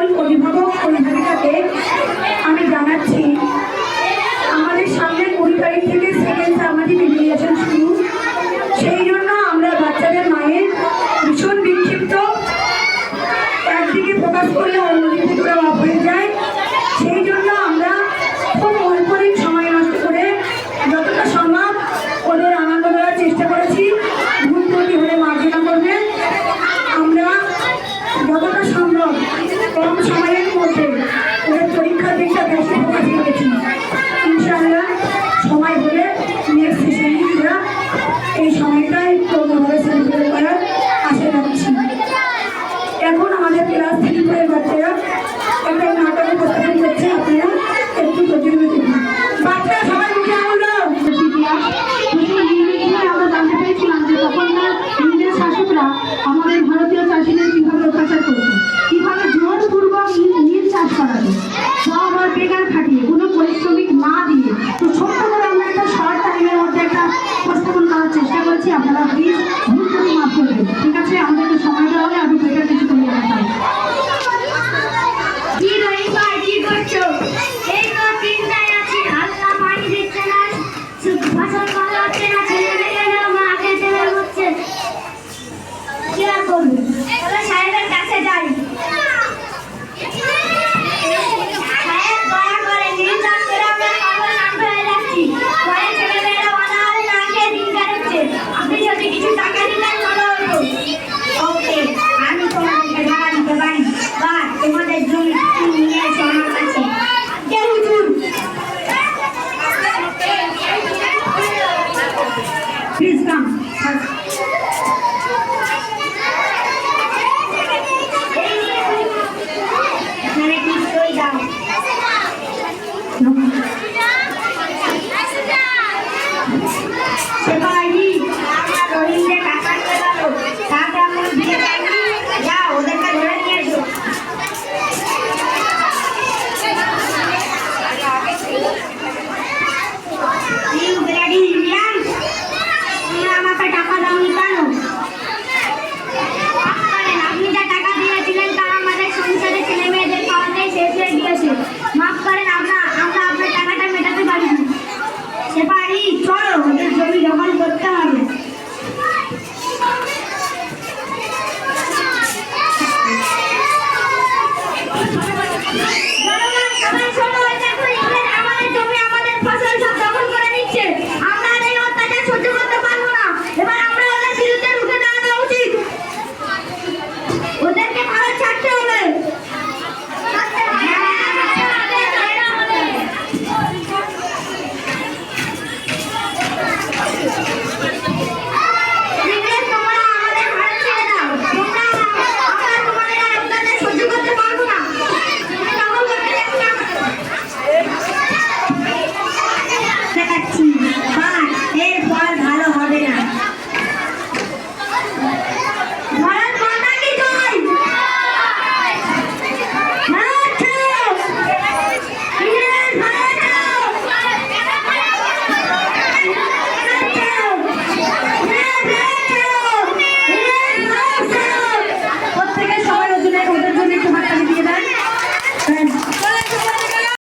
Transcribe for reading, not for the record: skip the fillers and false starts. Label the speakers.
Speaker 1: সকল অভিভাবক অভিভাবিকাকে আমি জানাচ্ছি, আমাদের সামনে 20 তারিখ থেকে সেকেন্ড সামাজিক রিভিলিউশন শুরু। সেই জন্য আমরা বাচ্চাদের মায়ের ভীষণ বিক্ষিপ্ত, একদিকে প্রকাশ করলে অন্যদিকে ওরা অফ হয়ে যায়। সেই জন্য আমরা খুব অল্প দিন সময় নষ্ট করে যতটা সম্ভব ওদের আনন্দ দেওয়ার চেষ্টা করেছি। ভুল ত্রুটি হলে মার্জনা করবেন। আমরা যতটা সম্ভব কম সময়ের মধ্যে ওদের পরীক্ষার দিকটা বেশি প্রকাশ করেছি। ইনশাআল্লাহ সময় হলে নেক্সট সেশনে আমরা এই সময়টাই পূর্ণভাবে সেলিব্রেট করার আশা রাখছি। এখন আমাদের ক্লাস 3 এর বাচ্চারা একটা নাটক উপস্থাপন করছে, আপনারা একটু ধৈর্য দিন। বাচ্চারা সবাই মুখে আনন্দ। আমরা জানতে পেরেছিলাম যে তখনকার ইংরেজ শাসকরা আমাদের ভারতীয় চাষিদের কিভাবে অত্যাচার করতো, কিভাবে জোরপূর্বক নীল চাষ করাতো, সব আর বেকার খাটিয়ে কোনো পরিশ্রমিক না দিয়ে। তো ছোট্ট করে আমরা একটা শর্ট টাইমের মধ্যে একটা উপস্থাপন করার চেষ্টা করেছি। আপনারা প্লিজ ভুল করে মাফ করবেন, ঠিক আছে? আমাদেরকে সময় দেওয়া হলে আমি বেকার কিছু করে রাখতাম।
Speaker 2: কি করছো? এই তো চিন্তায় আছি, আল্লাহ পানি দিচ্ছে না, ফসল ভালো হচ্ছে না, ছেলে মেয়েরা মাকে ছেলে হচ্ছে। কি আর করবো? চলো সাহেবের কাছে যাই। সাহেব দয়া করে নীল চাষ করে আমরা সর্বশান্ত হয়ে যাচ্ছি। ঘরে ছেলে মেয়েরা অনাহারে না খেয়ে দিন কাটাচ্ছে। আপনি যদি কিছু টাকা দিতেন ভালো হতো। ওকে, আমি তোমাদেরকে টাকা দিতে পারি, বা তোমাদের জমি নিয়ে এসে আমার কাছে। কে হুজুর?
Speaker 1: Please come.
Speaker 2: এখানে কি সই দাও।